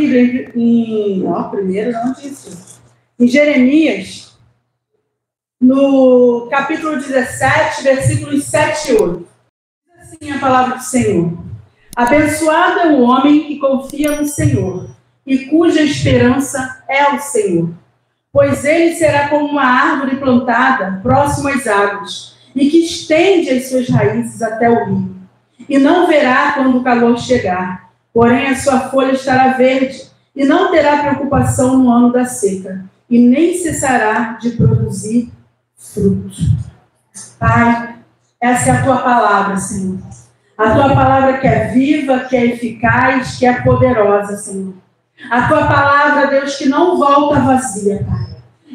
Bíblia primeiro não disse. Em Jeremias, no capítulo 17, versículos 7 e 8. Diz assim a palavra do Senhor. Abençoado é o homem que confia no Senhor e cuja esperança é o Senhor. Pois ele será como uma árvore plantada próximo às águas e que estende as suas raízes até o rio. E não verá quando o calor chegar, porém a sua folha estará verde e não terá preocupação no ano da seca e nem cessará de produzir fruto. Pai, essa é a tua palavra, Senhor. A tua palavra que é viva, que é eficaz, que é poderosa, Senhor. A tua palavra, Deus, que não volta vazia, Pai.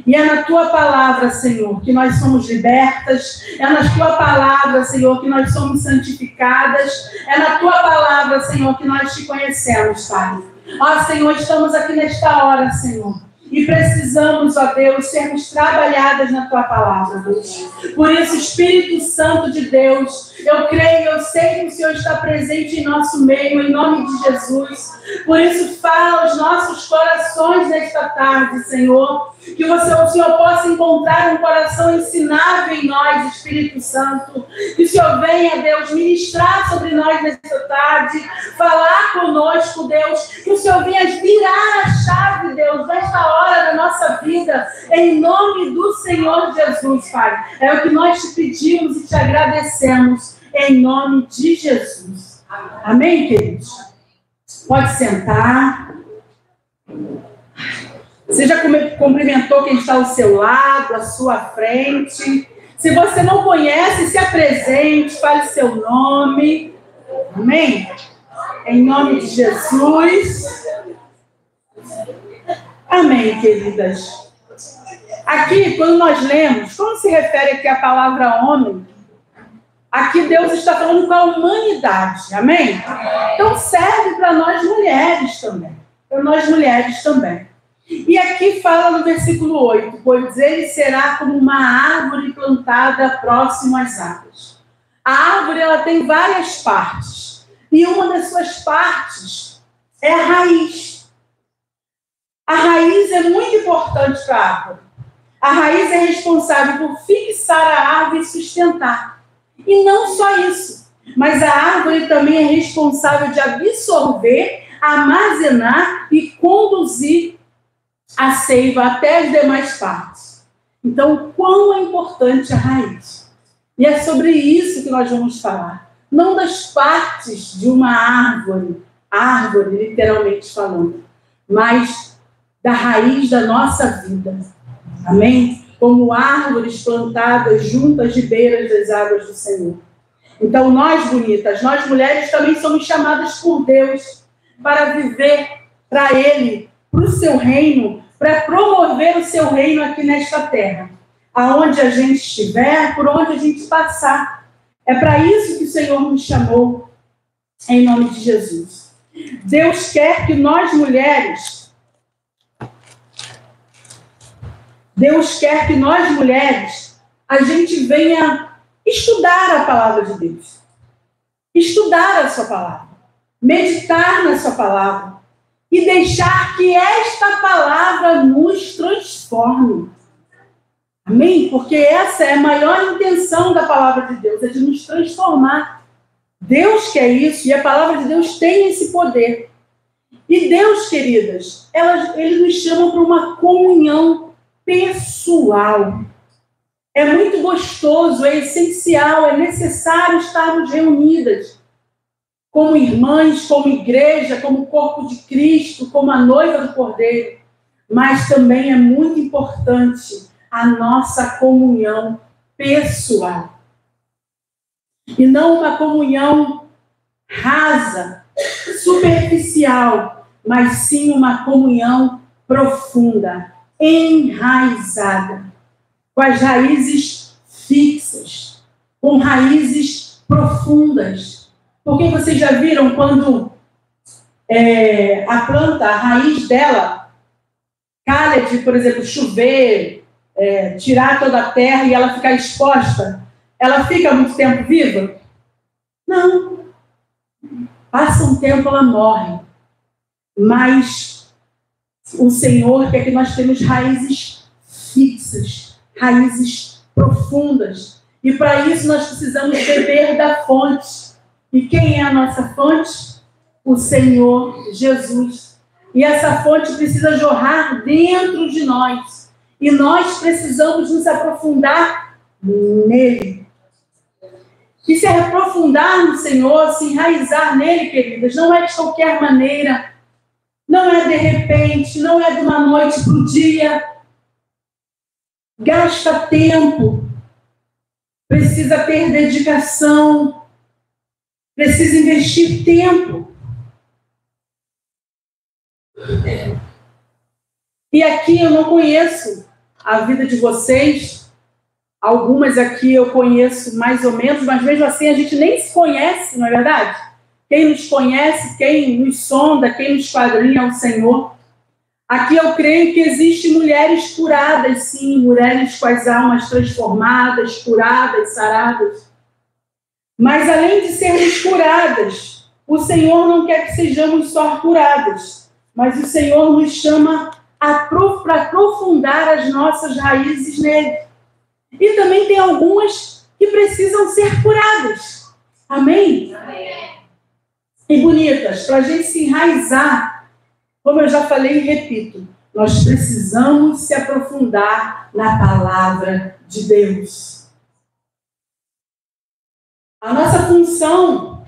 E é na tua palavra, Senhor, que nós somos libertas. É na tua palavra, Senhor, que nós somos santificadas. É na tua palavra, Senhor, que nós te conhecemos, Pai. Ó, Senhor, estamos aqui nesta hora, Senhor. E precisamos, ó Deus, sermos trabalhadas na tua palavra, Deus. Por isso, Espírito Santo de Deus, eu creio, eu sei que o Senhor está presente em nosso meio, em nome de Jesus. Por isso, fala aos nossos corações nesta tarde, Senhor. Que o Senhor possa encontrar um coração ensinável em nós, Espírito Santo. Que o Senhor venha, Deus, ministrar sobre nós nesta tarde, falar conosco, Deus. Que o Senhor venha virar a chave, Deus, nesta hora da nossa vida, em nome do Senhor Jesus, Pai. É o que nós te pedimos e te agradecemos, em nome de Jesus. Amém, queridos? Pode sentar. Você já cumprimentou quem está ao seu lado, à sua frente. Se você não conhece, se apresente, fale seu nome. Amém? Em nome de Jesus. Amém, queridas. Aqui, quando nós lemos, como se refere aqui a palavra homem, aqui Deus está falando com a humanidade. Amém? Então serve para nós mulheres também. Para nós mulheres também. E aqui fala no versículo 8, pois ele será como uma árvore plantada próximo às águas. A árvore, ela tem várias partes. E uma das suas partes é a raiz. A raiz é muito importante para a árvore. A raiz é responsável por fixar a árvore e sustentar. E não só isso, mas a árvore também é responsável de absorver, armazenar e conduzir a seiva até as demais partes. Então, quão é importante a raiz? E é sobre isso que nós vamos falar. Não das partes de uma árvore literalmente falando, mas da raiz da nossa vida. Amém? Como árvores plantadas juntas de beiras das águas do Senhor. Então, nós, bonitas, nós mulheres também somos chamadas por Deus para viver para Ele, para o seu reino, para promover o seu reino aqui nesta terra. Aonde a gente estiver, por onde a gente passar. É para isso que o Senhor nos chamou, em nome de Jesus. Deus quer que nós mulheres, a gente venha estudar a palavra de Deus. Estudar a sua palavra. Meditar na sua palavra. E deixar que esta palavra nos transforme. Amém? Porque essa é a maior intenção da palavra de Deus, é de nos transformar. Deus quer isso e a palavra de Deus tem esse poder. E Deus, queridas, Ele nos chama para uma comunhão pessoal. É muito gostoso, é essencial, é necessário estarmos reunidas como irmãs, como igreja, como corpo de Cristo, como a noiva do Cordeiro. Mas também é muito importante a nossa comunhão pessoal. E não uma comunhão rasa, superficial, mas sim uma comunhão profunda, enraizada, com as raízes fixas, com raízes profundas. Porque vocês já viram quando a planta, a raiz dela, calha de, por exemplo, chover, tirar toda a terra e ela ficar exposta, ela fica muito tempo viva? Não. Passa um tempo, ela morre. Mas o Senhor quer que nós tenhamos raízes fixas, raízes profundas. E para isso nós precisamos beber da fonte. E quem é a nossa fonte? O Senhor Jesus. E essa fonte precisa jorrar dentro de nós. E nós precisamos nos aprofundar nele. E se aprofundar no Senhor, se enraizar nele, queridas, não é de qualquer maneira, não é de repente, não é de uma noite para o dia. Gasta tempo, precisa ter dedicação, precisa investir tempo. E aqui eu não conheço a vida de vocês. Algumas aqui eu conheço mais ou menos, mas mesmo assim a gente nem se conhece, não é verdade? Quem nos conhece, quem nos sonda, quem nos esquadrinha é o Senhor. Aqui eu creio que existem mulheres curadas, sim, mulheres com as almas transformadas, curadas, saradas. Mas além de sermos curadas, o Senhor não quer que sejamos só curadas, mas o Senhor nos chama para aprofundar as nossas raízes nele. E também tem algumas que precisam ser curadas. Amém? Amém. E bonitas, para a gente se enraizar, como eu já falei e repito, nós precisamos se aprofundar na palavra de Deus. A nossa função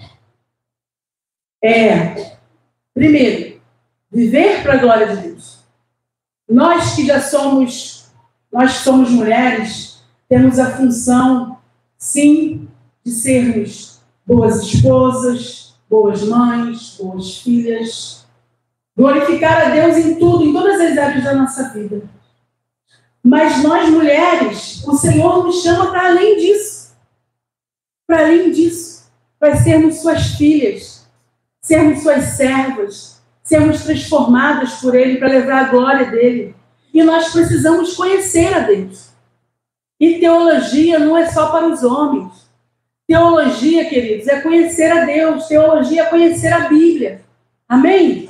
é, primeiro, viver para a glória de Deus. Nós que já somos mulheres, temos a função, sim, de sermos boas esposas, boas mães, boas filhas, glorificar a Deus em tudo, em todas as áreas da nossa vida. Mas nós, mulheres, o Senhor nos chama para além disso. Para além disso, para sermos suas filhas, sermos suas servas, sermos transformadas por Ele para levar a glória dEle. E nós precisamos conhecer a Deus. E teologia não é só para os homens. Teologia, queridos, é conhecer a Deus. Teologia é conhecer a Bíblia. Amém?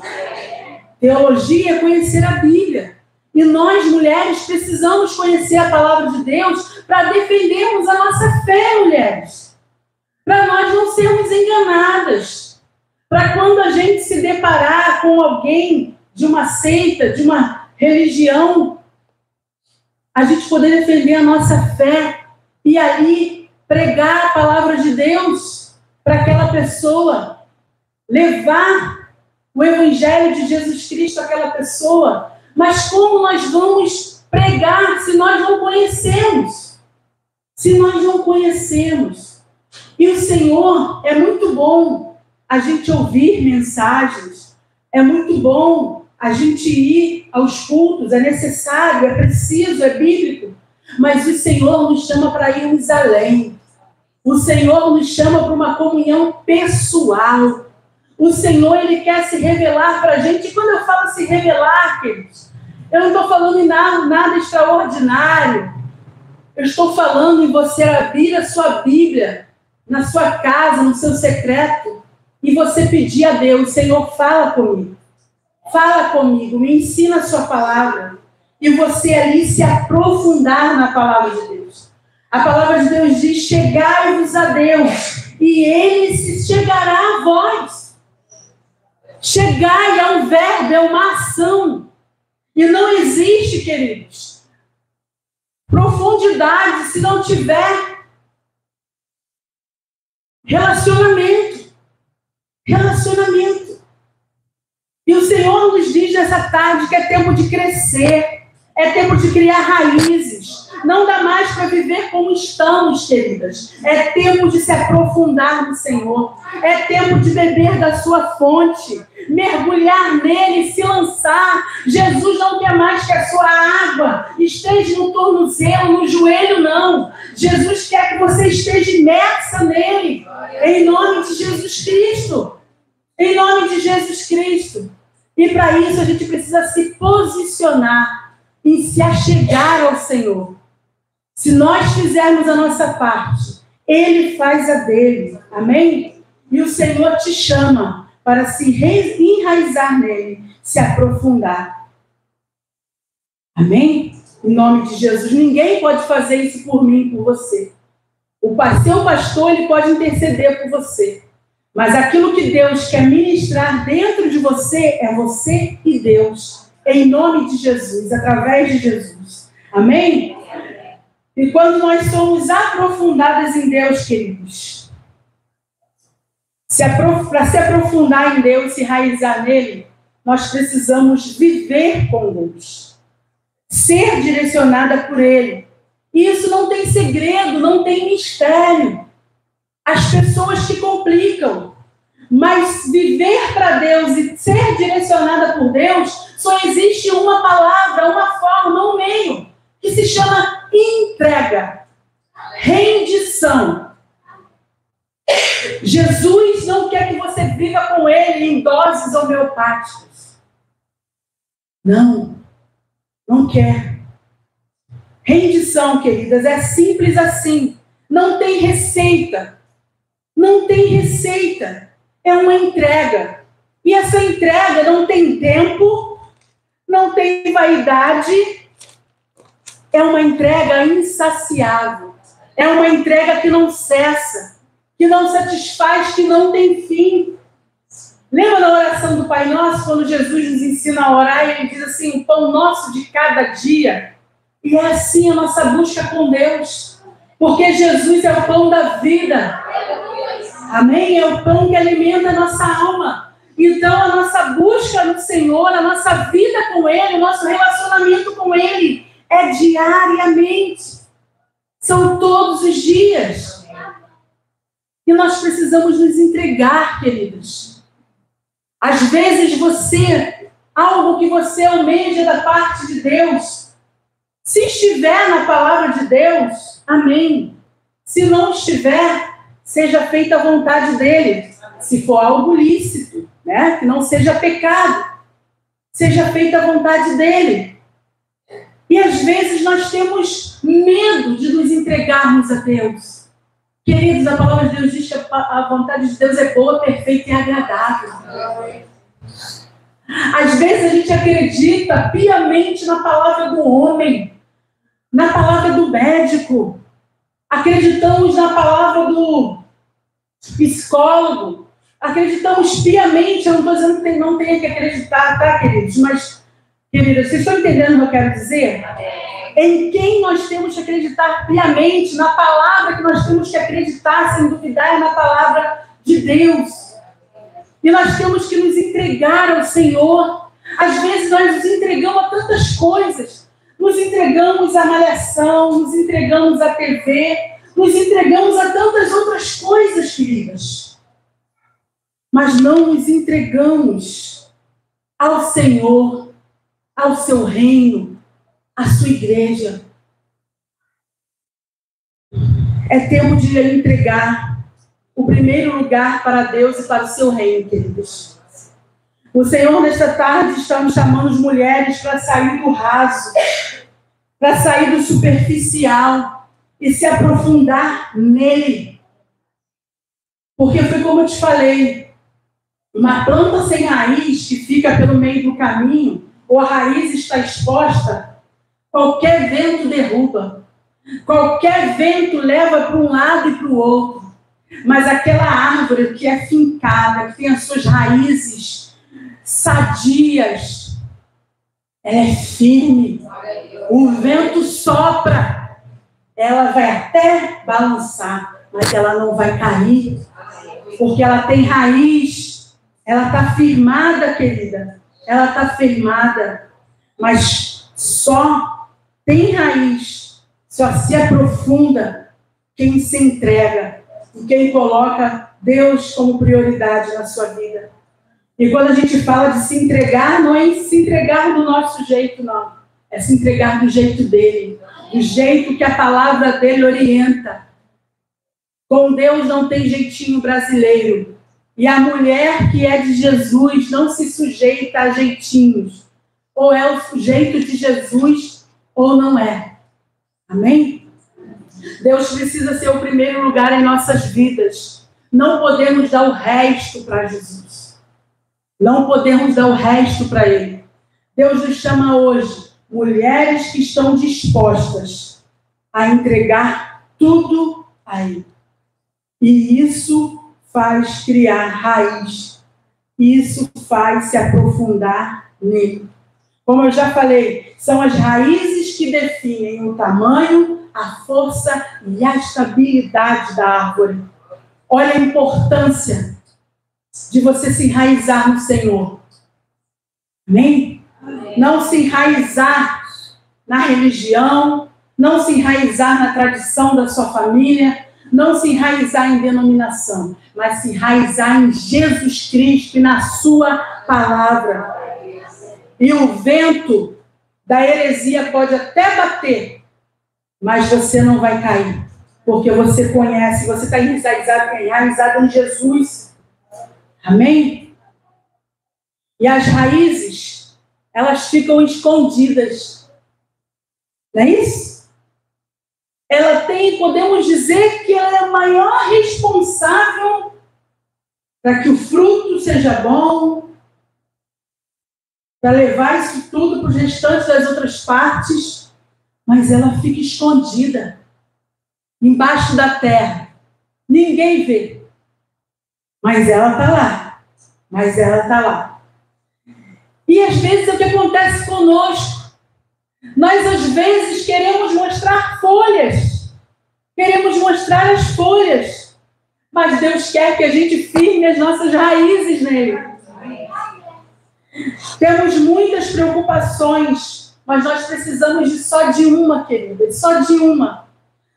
Teologia é conhecer a Bíblia. E nós, mulheres, precisamos conhecer a palavra de Deus para defendermos a nossa fé, mulheres. Para nós não sermos enganadas. Para quando a gente se deparar com alguém de uma seita, de uma religião, a gente poder defender a nossa fé e ali pregar a palavra de Deus para aquela pessoa, levar o evangelho de Jesus Cristo àquela pessoa. Mas como nós vamos pregar se nós não conhecemos? Se nós não conhecemos. E o Senhor, é muito bom a gente ouvir mensagens, é muito bom a gente ir aos cultos, é necessário, é preciso, é bíblico, mas o Senhor nos chama para irmos além. O Senhor nos chama para uma comunhão pessoal. O Senhor, Ele quer se revelar para a gente. E quando eu falo se revelar, queridos, eu não estou falando em nada extraordinário. Eu estou falando em você abrir a sua Bíblia na sua casa, no seu secreto, e você pedir a Deus: Senhor, fala comigo. Fala comigo, me ensina a sua palavra. E você ali se aprofundar na palavra de Deus. A palavra de Deus diz: chegai-vos a Deus, e Ele se chegará a vós. Chegai é um verbo, é uma ação. E não existe, queridos, profundidade se não tiver relacionamento. Relacionamento. E o Senhor nos diz nessa tarde que é tempo de crescer, é tempo de criar raízes. Não dá mais para viver como estamos, queridas. É tempo de se aprofundar no Senhor. É tempo de beber da sua fonte, mergulhar nele, se lançar. Jesus não quer mais que a sua água esteja no tornozelo, no joelho, não. Jesus quer que você esteja imersa nele. Em nome de Jesus Cristo. Em nome de Jesus Cristo. E para isso a gente precisa se posicionar em se achegar ao Senhor. Se nós fizermos a nossa parte, Ele faz a dele. Amém? E o Senhor te chama para se enraizar nele se aprofundar. Amém? Em nome de Jesus. Ninguém pode fazer isso por mim, por você. O seu pastor, ele pode interceder por você. Mas aquilo que Deus quer ministrar dentro de você é você e Deus. Em nome de Jesus, através de Jesus. Amém? E quando nós somos aprofundadas em Deus, queridos, para se aprofundar em Deus, se enraizar nele, nós precisamos viver com Deus. Ser direcionada por Ele. E isso não tem segredo, não tem mistério. As pessoas que complicam. Mas viver para Deus e ser direcionada por Deus, só existe uma palavra, uma forma, um meio, que se chama entrega, rendição. Jesus não quer que você viva com Ele em doses homeopáticas. Não quer. Rendição, queridas, é simples assim. Não tem receita. Não tem receita. É uma entrega. E essa entrega não tem tempo, não tem vaidade. É uma entrega insaciável. É uma entrega que não cessa, que não satisfaz, que não tem fim. Lembra da oração do Pai Nosso, quando Jesus nos ensina a orar, e Ele diz assim, o pão nosso de cada dia. E é assim a nossa busca com Deus. Porque Jesus é o pão da vida. Amém? É o pão que alimenta a nossa alma. Então a nossa busca no Senhor, a nossa vida com Ele, o nosso relacionamento com Ele é diariamente. São todos os dias. E nós precisamos nos entregar, queridos. Às vezes algo que você almeja da parte de Deus, se estiver na palavra de Deus, amém. Se não estiver, seja feita a vontade dele. Se for algo lícito, né? Que não seja pecado, seja feita a vontade dele. E às vezes nós temos medo de nos entregarmos a Deus. Queridos, a palavra de Deus diz que a vontade de Deus é boa, perfeita e agradável. Às vezes a gente acredita piamente na palavra do homem, na palavra do médico. Acreditamos na palavra do psicólogo. Acreditamos piamente, eu não estou dizendo que não tenha que acreditar, tá, queridos? Mas, queridas, vocês estão entendendo o que eu quero dizer? Em quem nós temos que acreditar piamente, na palavra que nós temos que acreditar, sem duvidar, é na palavra de Deus. E nós temos que nos entregar ao Senhor. Às vezes nós nos entregamos a tantas coisas. Nos entregamos à malhação, nos entregamos à TV, nos entregamos a tantas outras coisas, queridas. Mas não nos entregamos ao Senhor, ao seu reino, à sua igreja. É tempo de entregar o primeiro lugar para Deus e para o seu reino, queridos. O Senhor, nesta tarde, está nos chamando as mulheres para sair do raso, para sair do superficial e se aprofundar nele. Porque foi como eu te falei, uma planta sem raiz que fica pelo meio do caminho, ou a raiz está exposta, qualquer vento derruba. Qualquer vento leva para um lado e para o outro. Mas aquela árvore que é fincada, que tem as suas raízes sadias, ela é firme. O vento sopra, ela vai até balançar, mas ela não vai cair, porque ela tem raiz, ela está firmada, querida, ela está firmada, mas só tem raiz, só se aprofunda quem se entrega e quem coloca Deus como prioridade na sua vida. E quando a gente fala de se entregar, não é se entregar do nosso jeito, não. É se entregar do jeito dele, do jeito que a palavra dele orienta. Com Deus não tem jeitinho brasileiro. E a mulher que é de Jesus não se sujeita a jeitinhos. Ou é o jeito de Jesus, ou não é. Amém? Deus precisa ser o primeiro lugar em nossas vidas. Não podemos dar o resto para Jesus. Não podemos dar o resto para Ele. Deus nos chama hoje, mulheres que estão dispostas a entregar tudo a Ele. E isso faz criar raiz. Isso faz se aprofundar nele. Como eu já falei, são as raízes que definem o tamanho, a força e a estabilidade da árvore. Olha a importância de você se enraizar no Senhor. Amém? Amém. Não se enraizar na religião, não se enraizar na tradição da sua família, não se enraizar em denominação, mas se enraizar em Jesus Cristo e na sua palavra. E o vento da heresia pode até bater, mas você não vai cair, porque você conhece, você está enraizado em Jesus. Amém? E as raízes, elas ficam escondidas. Não é isso? Ela tem, podemos dizer que ela é a maior responsável para que o fruto seja bom, para levar isso tudo para os restantes das outras partes, mas ela fica escondida, embaixo da terra. Ninguém vê, mas ela está lá. Mas ela está lá. E às vezes é o que acontece conosco. Nós às vezes queremos mostrar folhas, queremos mostrar as folhas, mas Deus quer que a gente firme as nossas raízes nele. Temos muitas preocupações, mas nós precisamos só de uma, querida, só de uma.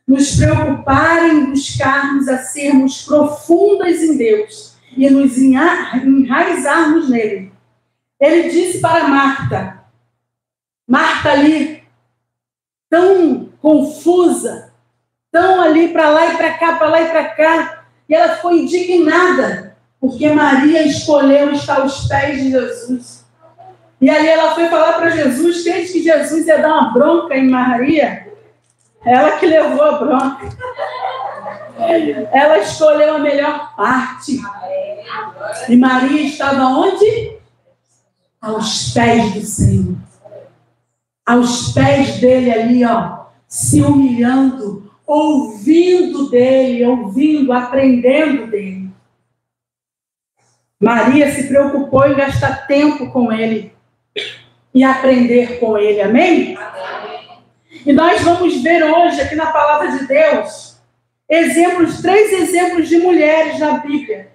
Nos preocupar em buscarmos a sermos profundas em Deus e nos enraizarmos nele. Ele disse para Marta ali, tão confusa, tão ali para lá e para cá, para lá e para cá, e ela ficou indignada, porque Maria escolheu estar aos pés de Jesus. E aí ela foi falar para Jesus, crente que Jesus ia dar uma bronca em Maria. Ela que levou a bronca. Ela escolheu a melhor parte. E Maria estava onde? Aos pés do Senhor. Aos pés dele ali, ó, se humilhando, ouvindo dele, aprendendo dele. Maria se preocupou em gastar tempo com ele e aprender com ele, amém? E nós vamos ver hoje, aqui na palavra de Deus, três exemplos de mulheres na Bíblia,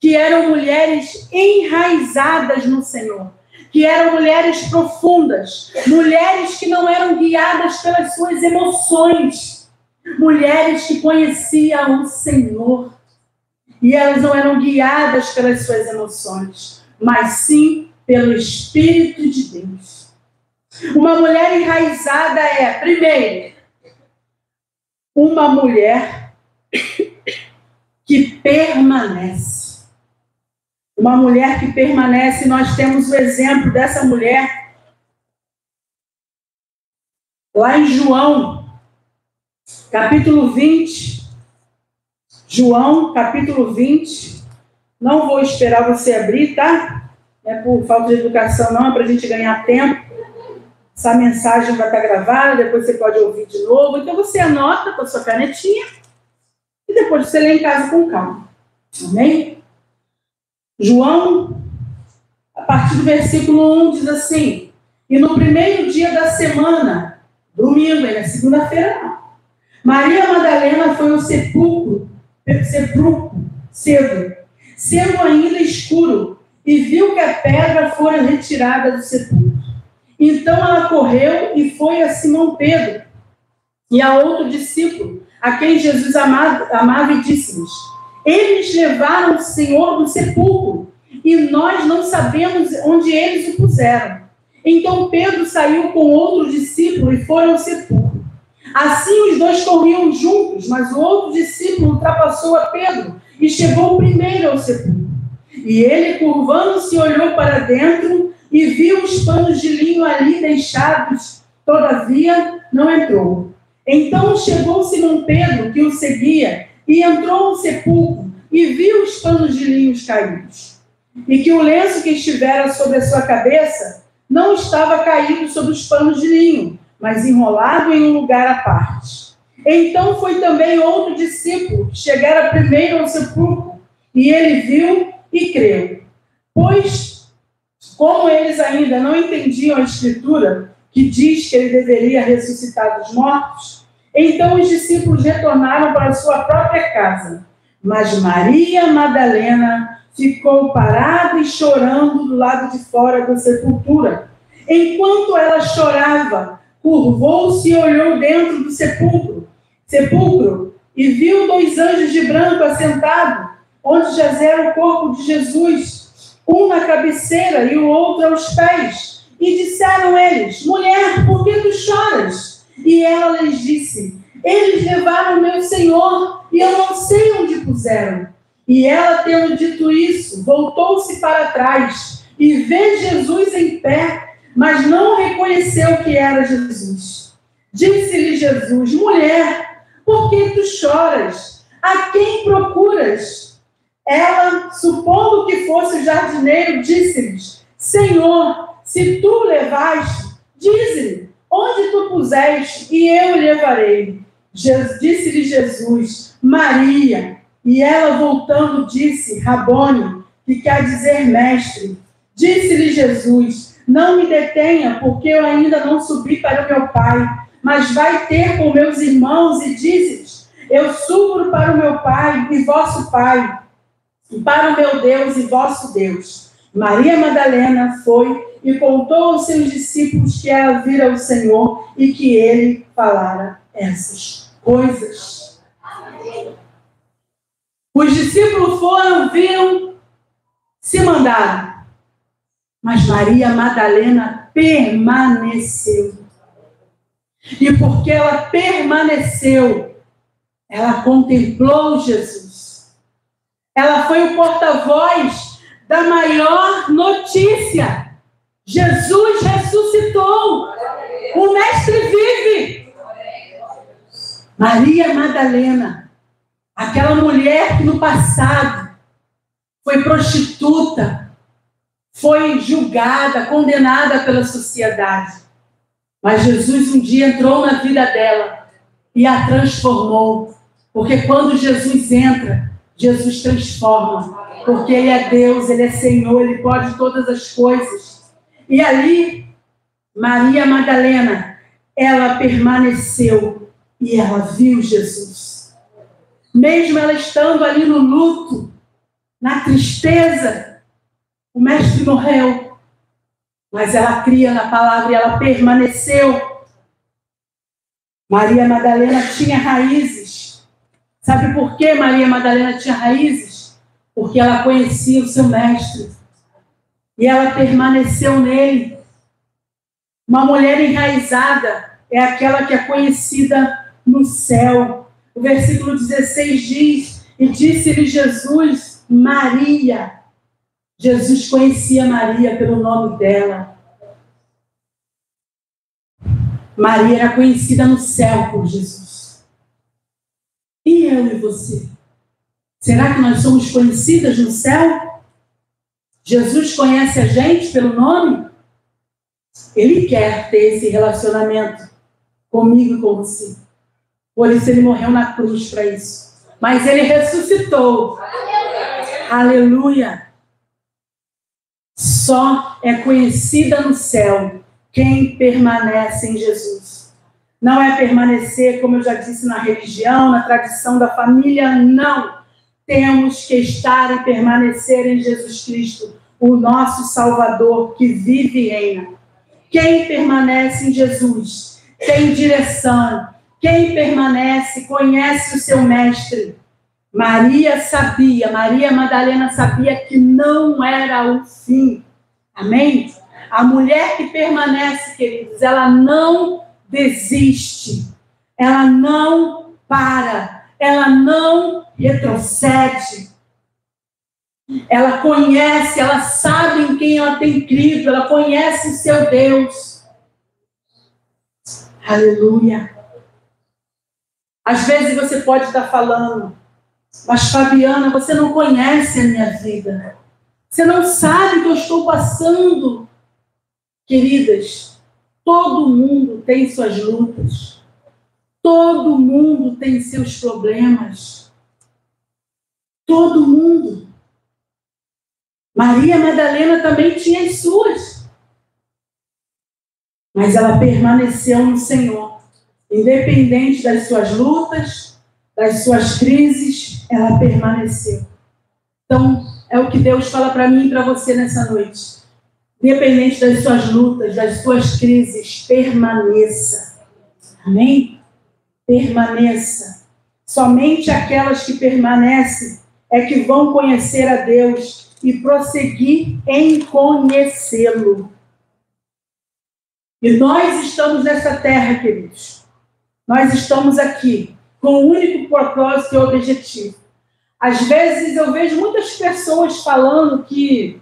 que eram mulheres enraizadas no Senhor, que eram mulheres profundas, mulheres que não eram guiadas pelas suas emoções, mulheres que conheciam o Senhor. E elas não eram guiadas pelas suas emoções, mas sim pelo Espírito de Deus. Uma mulher enraizada é, primeiro, uma mulher que permanece. Uma mulher que permanece, nós temos o exemplo dessa mulher lá em João, capítulo 20. João, capítulo 20. Não vou esperar você abrir, tá? Não é por falta de educação, não, é para a gente ganhar tempo. Essa mensagem vai estar gravada, depois você pode ouvir de novo. Então você anota com a sua canetinha e depois você lê em casa com calma. Amém? João, a partir do versículo 1, diz assim: e no primeiro dia da semana, domingo, é na segunda-feira não, Maria Madalena foi ao sepulcro cedo ainda escuro, e viu que a pedra fora retirada do sepulcro. Então ela correu e foi a Simão Pedro e a outro discípulo, a quem Jesus amava, e disse-lhes: eles levaram o Senhor do sepulcro, e nós não sabemos onde eles o puseram. Então Pedro saiu com outro discípulo e foram ao sepulcro. Assim os dois corriam juntos, mas o outro discípulo ultrapassou a Pedro e chegou primeiro ao sepulcro. E ele, curvando-se, olhou para dentro e viu os panos de linho ali deixados, todavia não entrou. Então chegou Simão Pedro, que o seguia, e entrou no sepulcro e viu os panos de linho caídos. e que o lenço que estivera sobre a sua cabeça não estava caído sobre os panos de linho, mas enrolado em um lugar à parte. Então foi também outro discípulo que chegara primeiro ao sepulcro, e ele viu e creu. Pois, como eles ainda não entendiam a Escritura, que diz que ele deveria ressuscitar dos mortos, então os discípulos retornaram para a sua própria casa. Mas Maria Madalena ficou parada e chorando do lado de fora da sepultura. Enquanto ela chorava, curvou-se e olhou dentro do sepulcro e viu 2 anjos de branco assentados, onde jazera o corpo de Jesus, um na cabeceira e o outro aos pés. E disseram eles: mulher, por que tu choras? E ela lhes disse: eles levaram meu Senhor e eu não sei onde puseram. E ela, tendo dito isso, voltou-se para trás e vê Jesus em pé, mas não reconheceu que era Jesus. Disse-lhe Jesus: mulher, por que tu choras? A quem procuras? Ela, supondo que fosse o jardineiro, disse-lhes: Senhor, se tu o levaste, dize-lhe onde tu puseste, e eu o levarei. Disse-lhe Jesus: Maria. E ela, voltando, disse: Rabone, que quer dizer mestre. Disse-lhe Jesus: não me detenha, porque eu ainda não subi para o meu Pai, mas vai ter com meus irmãos e dize-lhes: eu subo para o meu Pai e vosso Pai, e para o meu Deus e vosso Deus. Maria Madalena foi e contou aos seus discípulos que ela vira o Senhor e que ele falara essas coisas. Os discípulos foram, viram, se mandaram. Mas Maria Madalena permaneceu. E porque ela permaneceu, ela contemplou Jesus. Ela foi o porta-voz da maior notícia. Jesus ressuscitou. O Mestre vive. Maria Madalena, aquela mulher que no passado foi prostituta, foi julgada, condenada pela sociedade. Mas Jesus um dia entrou na vida dela e a transformou. Porque quando Jesus entra, Jesus transforma. Porque Ele é Deus, Ele é Senhor, Ele pode todas as coisas. E ali, Maria Madalena, ela permaneceu e ela viu Jesus. Mesmo ela estando ali no luto, na tristeza, o Mestre morreu. Mas ela cria na palavra e ela permaneceu. Maria Madalena tinha raízes. Sabe por que Maria Madalena tinha raízes? Porque ela conhecia o seu Mestre. E ela permaneceu nele. Uma mulher enraizada é aquela que é conhecida no céu. O versículo 16 diz: e disse-lhe Jesus, Maria. Jesus conhecia Maria pelo nome dela. Maria era conhecida no céu por Jesus. E eu e você? Será que nós somos conhecidas no céu? Jesus conhece a gente pelo nome? Ele quer ter esse relacionamento comigo e com você. Por isso ele morreu na cruz para isso. Mas ele ressuscitou. Aleluia. Só é conhecida no céu quem permanece em Jesus. Não é permanecer, como eu já disse, na religião, na tradição da família, não. Temos que estar e permanecer em Jesus Cristo, o nosso Salvador que vive e reina. Quem permanece em Jesus tem direção. Quem permanece conhece o seu Mestre. Maria Madalena sabia que não era o fim. Amém? A mulher que permanece, queridos, ela não desiste. Ela não para. Ela não retrocede. Ela conhece, ela sabe em quem ela tem crido. Ela conhece o seu Deus. Aleluia. Às vezes você pode estar falando: mas Fabiana, você não conhece a minha vida. Você não sabe o que eu estou passando. Queridas, todo mundo tem suas lutas. Todo mundo tem seus problemas. Todo mundo. Maria Madalena também tinha as suas. Mas ela permaneceu no Senhor. Independente das suas lutas, das suas crises, ela permaneceu. Então, é o que Deus fala para mim e para você nessa noite. Independente das suas lutas, das suas crises, permaneça. Amém? Permaneça. Somente aquelas que permanecem é que vão conhecer a Deus e prosseguir em conhecê-lo. E nós estamos nessa terra, queridos. Nós estamos aqui com o único propósito e objetivo. Às vezes eu vejo muitas pessoas falando que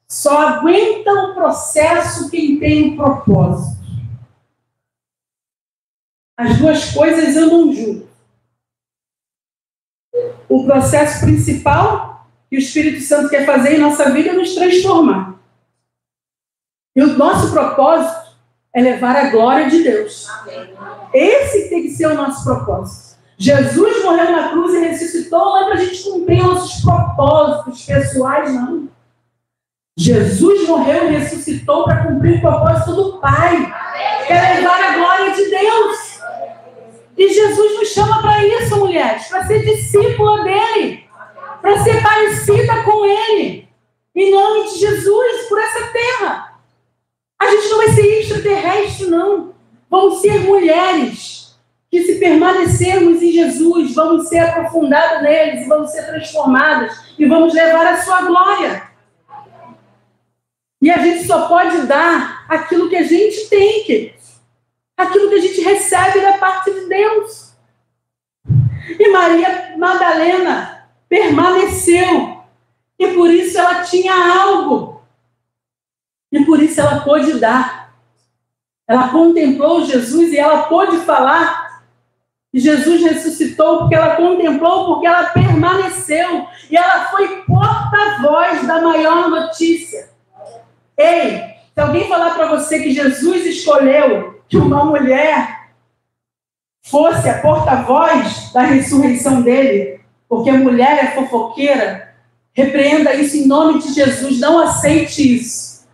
só aguenta o processo quem tem um propósito. As duas coisas eu não julgo. O processo principal que o Espírito Santo quer fazer em nossa vida é nos transformar. E o nosso propósito é levar a glória de Deus. Esse tem que ser o nosso propósito. Jesus morreu na cruz e ressuscitou, não é para a gente cumprir nossos propósitos pessoais, não. Jesus morreu e ressuscitou para cumprir o propósito do Pai, que é levar a glória de Deus. E Jesus nos chama para isso, mulheres, para ser discípula dele, para ser parecida com ele, em nome de Jesus, por essa terra. A gente não vai ser extraterrestre, não. Vamos ser mulheres que, se permanecermos em Jesus, vamos ser aprofundadas neles, e vamos ser transformadas, e vamos levar a sua glória. E a gente só pode dar aquilo que a gente tem, queridos. Aquilo que a gente recebe da parte de Deus. E Maria Madalena permaneceu. E por isso ela tinha algo. E por isso ela pôde dar. Ela contemplou Jesus e ela pôde falar. E Jesus ressuscitou porque ela contemplou, porque ela permaneceu. E ela foi porta-voz da maior notícia. Ei, se alguém falar para você que Jesus escolheu que uma mulher fosse a porta-voz da ressurreição dele, porque a mulher é fofoqueira, repreenda isso em nome de Jesus, não aceite isso.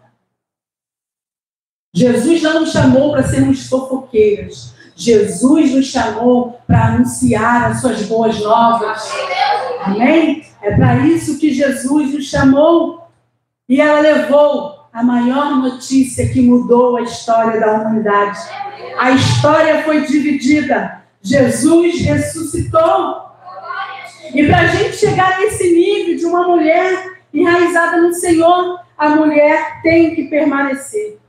Jesus não nos chamou para sermos fofoqueiras. Jesus nos chamou para anunciar as suas boas novas. Amém? É para isso que Jesus nos chamou. E ela levou a maior notícia que mudou a história da humanidade. A história foi dividida. Jesus ressuscitou. E para a gente chegar nesse nível de uma mulher enraizada no Senhor, a mulher tem que permanecer.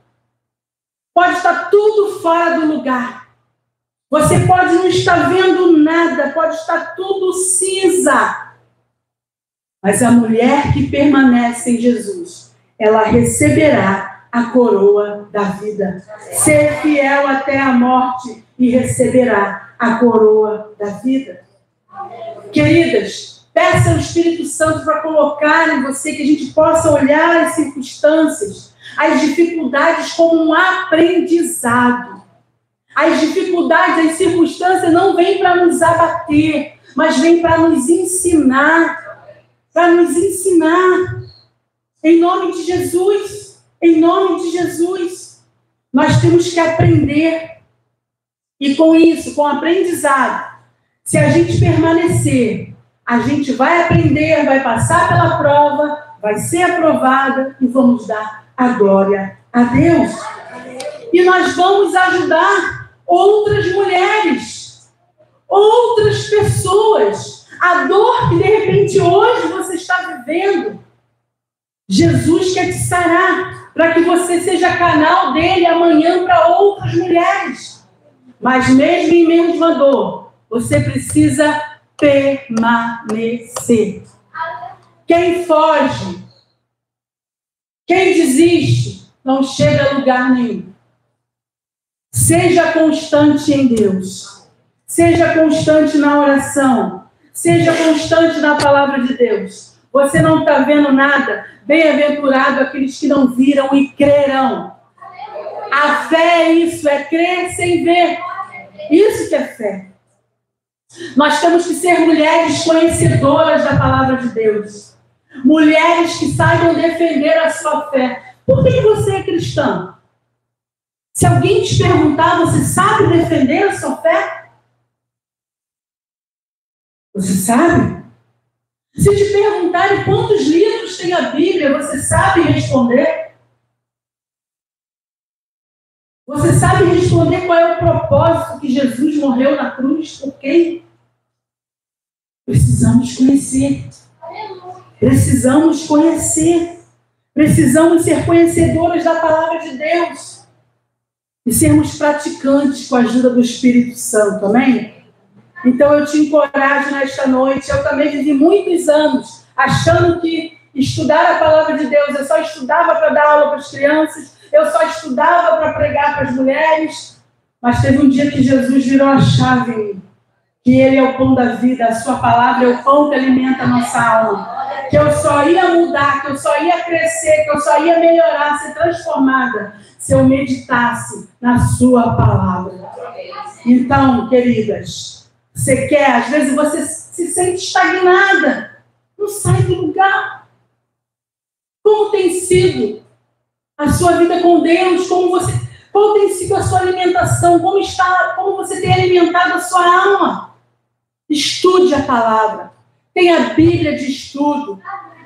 Pode estar tudo fora do lugar. Você pode não estar vendo nada, pode estar tudo cinza. Mas a mulher que permanece em Jesus, ela receberá a coroa da vida. Ser fiel até a morte e receberá a coroa da vida. Queridas, peça ao Espírito Santo para colocar em você que a gente possa olhar as circunstâncias, as dificuldades como um aprendizado. As dificuldades, as circunstâncias não vêm para nos abater, mas vêm para nos ensinar. Para nos ensinar. Em nome de Jesus, em nome de Jesus, nós temos que aprender. E com isso, com o aprendizado, se a gente permanecer, a gente vai aprender, vai passar pela prova, vai ser aprovada e vamos dar a glória a Deus. E nós vamos ajudar outras mulheres, outras pessoas. A dor que de repente hoje você está vivendo, Jesus quer te sarar, para que você seja canal dele amanhã para outras mulheres. Mas mesmo em meio de uma dor, você precisa permanecer. Quem foge, quem desiste, não chega a lugar nenhum. Seja constante em Deus. Seja constante na oração. Seja constante na palavra de Deus. Você não está vendo nada? Bem-aventurado aqueles que não viram e crerão. A fé é isso, é crer sem ver. Isso que é fé. Nós temos que ser mulheres conhecedoras da palavra de Deus. Mulheres que saibam defender a sua fé. Por que você é cristã? Se alguém te perguntar, você sabe defender a sua fé? Você sabe? Se te perguntarem quantos livros tem a Bíblia, você sabe responder? Você sabe responder qual é o propósito que Jesus morreu na cruz? Por quê? Precisamos conhecer. Precisamos conhecer. Precisamos ser conhecedoras da palavra de Deus. E sermos praticantes com a ajuda do Espírito Santo. Amém? Então eu te encorajo nesta noite. Eu também vivi muitos anos achando que estudar a palavra de Deus, eu só estudava para dar aula para as crianças, eu só estudava para pregar para as mulheres, mas teve um dia que Jesus virou a chave em mim, que Ele é o pão da vida, a sua palavra é o pão que alimenta a nossa alma, que eu só ia mudar, que eu só ia crescer, que eu só ia melhorar, ser transformada, se eu meditasse na sua palavra. Então, queridas, você quer, às vezes você se sente estagnada, não sai do lugar. Como tem sido a sua vida com Deus? Qual tem sido a sua alimentação? Como você tem alimentado a sua alma? Estude a palavra. Tenha a Bíblia de estudo.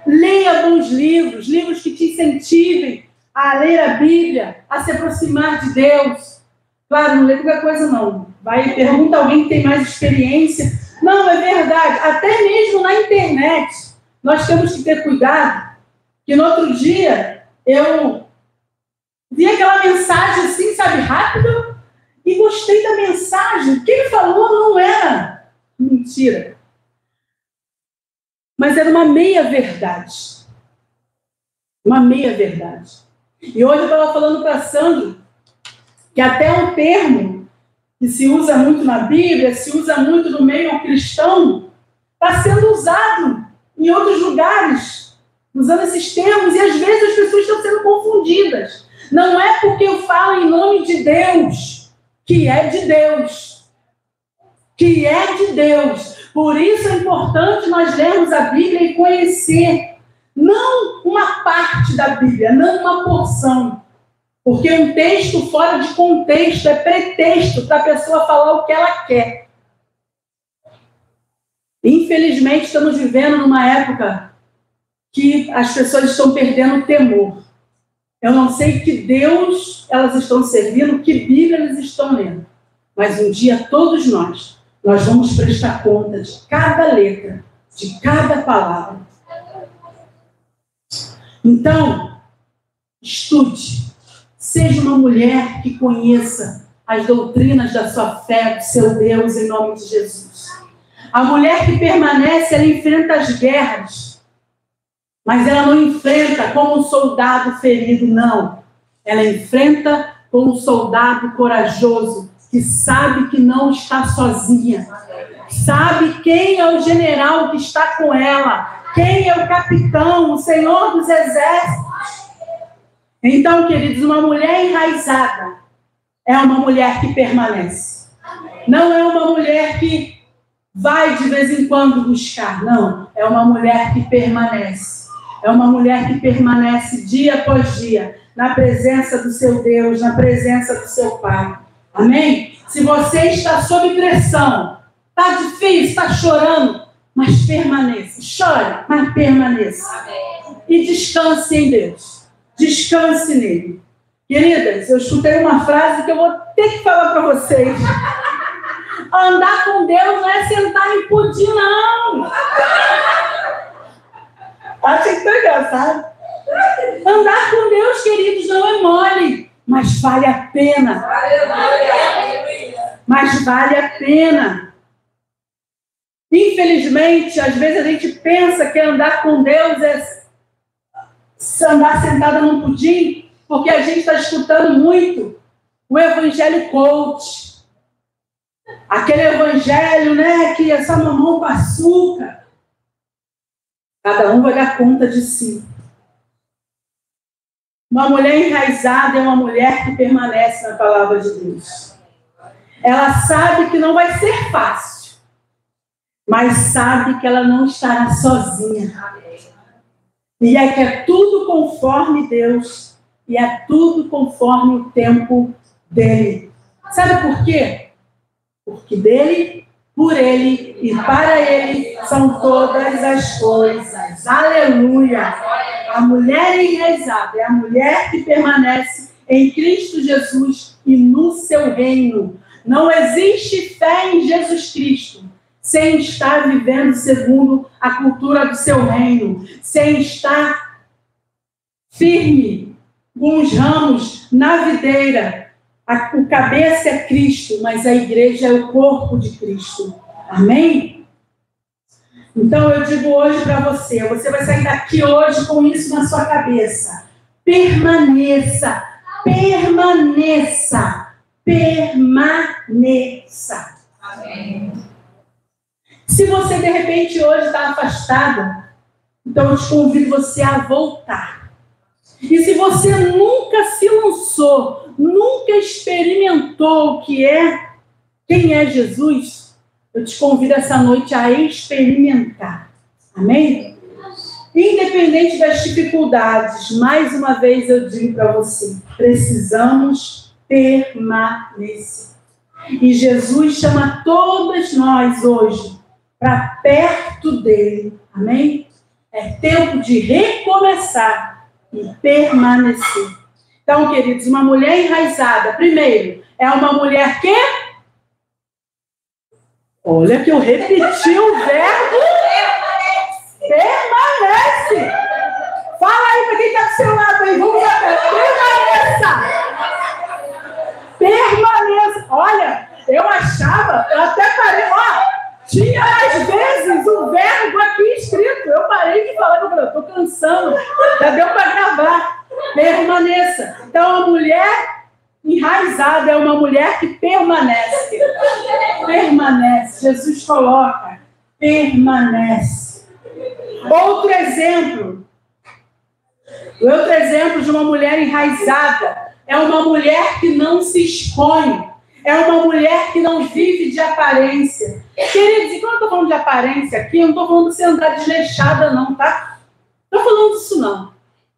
Leia bons livros, livros que te incentivem a ler a Bíblia, a se aproximar de Deus. Claro, não lê qualquer coisa não. Pergunta a alguém que tem mais experiência. Não, é verdade. Até mesmo na internet, nós temos que ter cuidado, que no outro dia eu vi aquela mensagem assim, sabe, rápido, e gostei da mensagem. O que ele falou não era mentira, mas era uma meia-verdade. Uma meia-verdade. E hoje eu estava falando para a Sandra que até um termo que se usa muito na Bíblia, se usa muito no meio cristão, está sendo usado em outros lugares, usando esses termos, e às vezes as pessoas estão sendo confundidas. Não é porque eu falo em nome de Deus, que é de Deus. Que é de Deus. Por isso é importante nós lermos a Bíblia e conhecer, não uma parte da Bíblia, não uma porção. Porque um texto fora de contexto é pretexto para a pessoa falar o que ela quer. Infelizmente, estamos vivendo numa época que as pessoas estão perdendo o temor. Eu não sei que Deus elas estão servindo, que Bíblia elas estão lendo. Mas um dia todos nós vamos prestar conta de cada letra, de cada palavra. Então, estude. Seja uma mulher que conheça as doutrinas da sua fé, do seu Deus, em nome de Jesus. A mulher que permanece, ela enfrenta as guerras. Mas ela não enfrenta como um soldado ferido, não. Ela enfrenta como um soldado corajoso, que sabe que não está sozinha. Sabe quem é o general que está com ela. Quem é o capitão, o Senhor dos Exércitos. Então, queridos, uma mulher enraizada é uma mulher que permanece. Não é uma mulher que vai de vez em quando buscar, não. É uma mulher que permanece. É uma mulher que permanece dia após dia na presença do seu Deus, na presença do seu Pai. Amém? Se você está sob pressão, está difícil, está chorando, mas permaneça. Chore, mas permaneça. Amém. E descanse em Deus. Descanse nele. Queridas, eu escutei uma frase que eu vou ter que falar para vocês. Andar com Deus não é sentar em pudim, não. Achei tão engraçado. Andar com Deus, queridos, não é mole, mas vale a pena. Mas vale a pena. Infelizmente, às vezes a gente pensa que andar com Deus é andar sentada num pudim, porque a gente está escutando muito o evangelho coach. Aquele evangelho, né, que é só mamão com açúcar. Cada um vai dar conta de si. Uma mulher enraizada é uma mulher que permanece na palavra de Deus. Ela sabe que não vai ser fácil, mas sabe que ela não estará sozinha. E é que é tudo conforme Deus, e é tudo conforme o tempo dele. Sabe por quê? Porque dele, por ele e para ele são todas as coisas. Aleluia! A mulher enraizada é a mulher que permanece em Cristo Jesus e no seu reino. Não existe fé em Jesus Cristo sem estar vivendo segundo a cultura do seu reino, sem estar firme com os ramos na videira. O cabeça é Cristo, mas a igreja é o corpo de Cristo. Amém? Então eu digo hoje para você vai sair daqui hoje com isso na sua cabeça. Permaneça, permaneça, permaneça. Amém. Se você de repente hoje está afastada, então eu te convido você a voltar. E se você nunca se lançou, nunca experimentou quem é Jesus, eu te convido essa noite a experimentar. Amém? Independente das dificuldades, mais uma vez eu digo para você, precisamos permanecer. E Jesus chama todas nós hoje para perto dele. Amém? É tempo de recomeçar e permanecer. Então, queridos, uma mulher enraizada, primeiro, é uma mulher que... Olha que eu repeti o verbo permanece. Fala aí para quem está do seu lado aí. Vamos lá. Permaneça. Permaneça. Olha, eu achava, eu até parei, tinha às vezes o verbo aqui escrito. Eu parei de falar, eu estou cansando. Já deu para gravar. Permaneça. Então, a mulher enraizada é uma mulher que permanece. Permanece. Jesus coloca. Permanece. Outro exemplo de uma mulher enraizada é uma mulher que não se expõe. É uma mulher que não vive de aparência. Queridos, e quando eu estou falando de aparência aqui, eu não estou falando de você andar desleixada, não, tá? Não estou falando disso, não.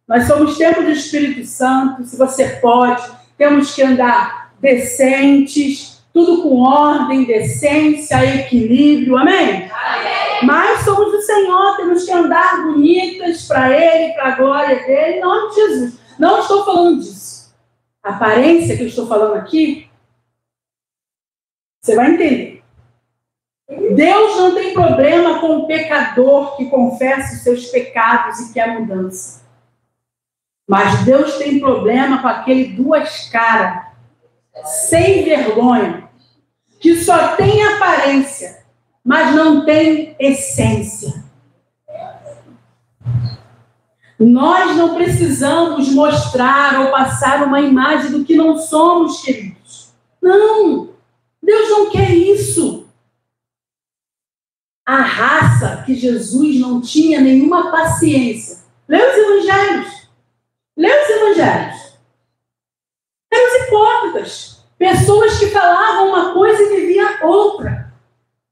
Nós somos templo do Espírito Santo, se você pode, temos que andar decentes, tudo com ordem, decência, equilíbrio, amém? Amém. Mas somos do Senhor, temos que andar bonitas para Ele, para a glória dEle, em nome de Jesus. Não estou falando disso. A aparência que eu estou falando aqui, você vai entender. Deus não tem problema com o pecador que confessa os seus pecados e quer mudança. Mas Deus tem problema com aquele duas caras, sem vergonha, que só tem aparência, mas não tem essência. Nós não precisamos mostrar ou passar uma imagem do que não somos, queridos. Não, Deus não quer isso. A raça que Jesus não tinha nenhuma paciência. Lê os evangelhos. Lê os evangelhos. Eram os hipócritas. Pessoas que falavam uma coisa e viviam outra.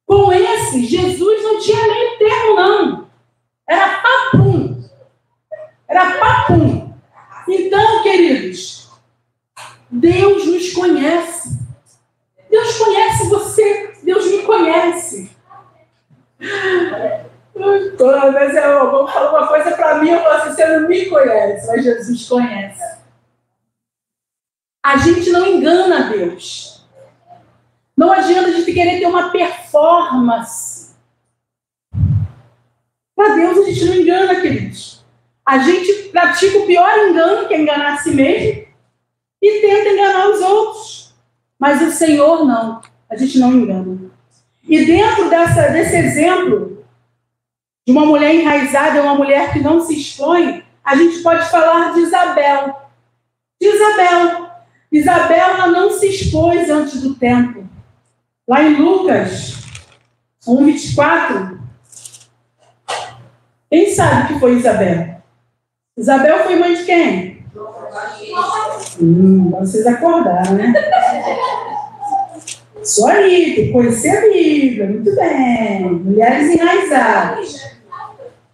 Com esse, Jesus não tinha meio termo, não. Era papum. Era papum. Então, queridos, Deus nos conhece. Deus conhece você. Deus me conhece. Toda vez eu vou falar uma coisa para mim, eu falo assim, você não me conhece, mas Jesus conhece. A gente não engana Deus. Não adianta a gente querer ter uma performance. Para Deus a gente não engana, queridos. A gente pratica o pior engano, que é enganar a si mesmo, e tenta enganar os outros. Mas o Senhor não. A gente não engana. E dentro desse exemplo de uma mulher enraizada, uma mulher que não se expõe, a gente pode falar de Isabel. Isabel, ela não se expôs antes do tempo. Lá em Lucas 1:24, Quem sabe o que foi Isabel? Isabel foi mãe de quem? Vocês acordaram, né? Só aí, tem que conhecer a Bíblia. Muito bem. Mulheres enraizadas.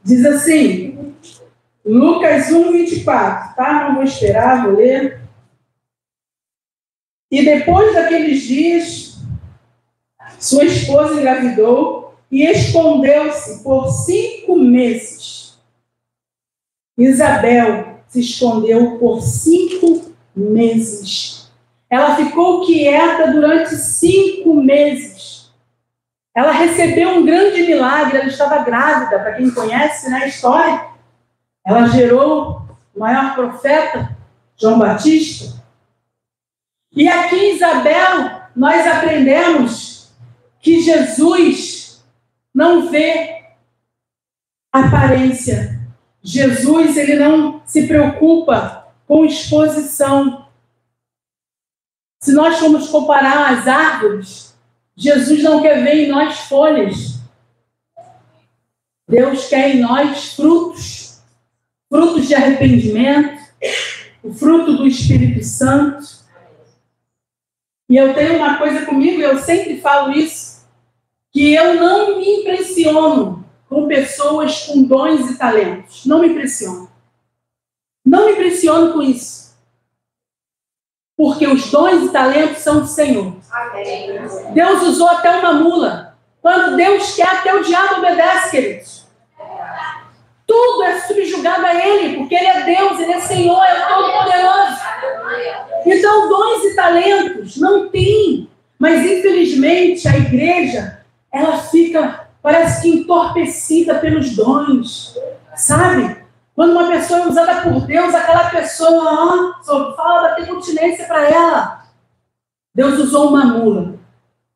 Diz assim, Lucas 1:24, tá? Não vou esperar, vou ler. E depois daqueles dias, sua esposa engravidou e escondeu-se por 5 meses. Isabel se escondeu por 5 meses. Ela ficou quieta durante 5 meses. Ela recebeu um grande milagre. Ela estava grávida, para quem conhece, né, a história. Ela gerou o maior profeta, João Batista. E aqui em Isabel, nós aprendemos que Jesus não vê aparência. Jesus, ele não se preocupa com exposição. Se nós formos comparar as árvores, Jesus não quer ver em nós folhas. Deus quer em nós frutos. Frutos de arrependimento, o fruto do Espírito Santo. E eu tenho uma coisa comigo, eu sempre falo isso, que eu não me impressiono com pessoas com dons e talentos. Não me impressiono. Não me impressiono com isso. Porque os dons e talentos são do Senhor. Amém. Deus usou até uma mula. Quando Deus quer, até o diabo obedece, queridos. Tudo é subjugado a Ele, porque Ele é Deus, Ele é Senhor, é todo-poderoso. Então, dons e talentos não tem. Mas, infelizmente, a igreja, ela fica, parece que entorpecida pelos dons. Sabe? Quando uma pessoa é usada por Deus, aquela pessoa, só fala da continência para ela. Deus usou uma mula.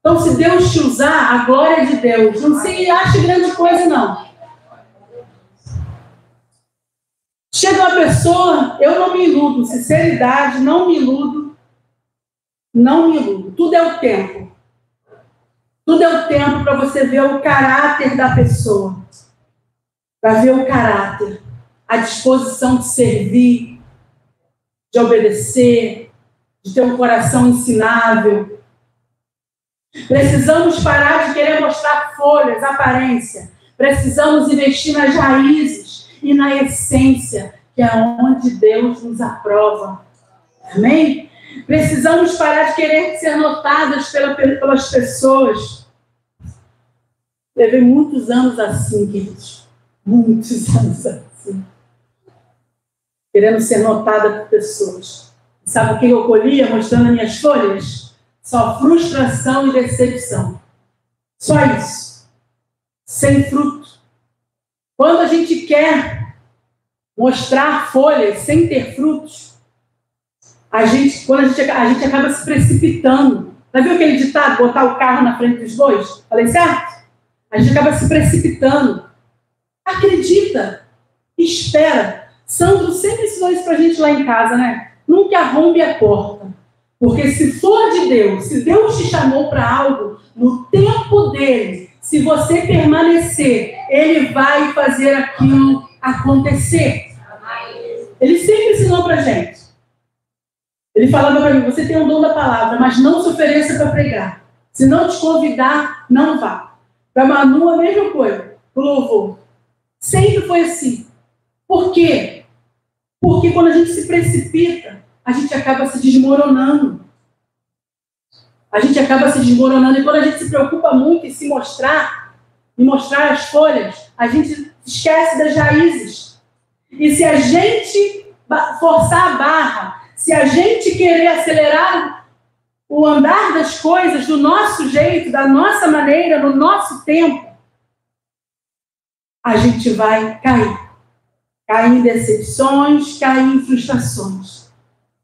Então, se Deus te usar, a glória é de Deus. Não se ache grande coisa, não. Chega uma pessoa, eu não me iludo, sinceridade, não me iludo. Não me iludo. Tudo é o tempo. Tudo é o tempo para você ver o caráter da pessoa. Para ver o caráter. A disposição de servir, de obedecer, de ter um coração ensinável. Precisamos parar de querer mostrar folhas, aparência. Precisamos investir nas raízes e na essência, que é onde Deus nos aprova. Amém? Precisamos parar de querer ser notadas pelas pessoas. Levei muitos anos assim, queridos. Muitos anos assim. Querendo ser notada por pessoas. Sabe o que eu colhia mostrando as minhas folhas? Só frustração e decepção. Só isso. Sem fruto. Quando a gente quer mostrar folhas sem ter frutos, a gente acaba se precipitando. Já viu aquele ditado, botar o carro na frente dos bois? Falei certo? A gente acaba se precipitando. Acredita. Espera. Sandro sempre ensinou isso pra gente lá em casa, né? Nunca arrombe a porta. Porque se for de Deus, se Deus te chamou para algo, no tempo dele, se você permanecer, ele vai fazer aquilo acontecer. Ele sempre ensinou pra gente. Ele falava para mim, você tem o dom da palavra, mas não se ofereça para pregar. Se não te convidar, não vá. Para Manu, a mesma coisa. O louvor. Sempre foi assim. Por quê? Porque quando a gente se precipita, a gente acaba se desmoronando. A gente acaba se desmoronando. E quando a gente se preocupa muito em se mostrar, em mostrar as folhas, a gente esquece das raízes. E se a gente forçar a barra, se a gente querer acelerar o andar das coisas do nosso jeito, da nossa maneira, no nosso tempo, a gente vai cair. Cair em decepções, cair em frustrações.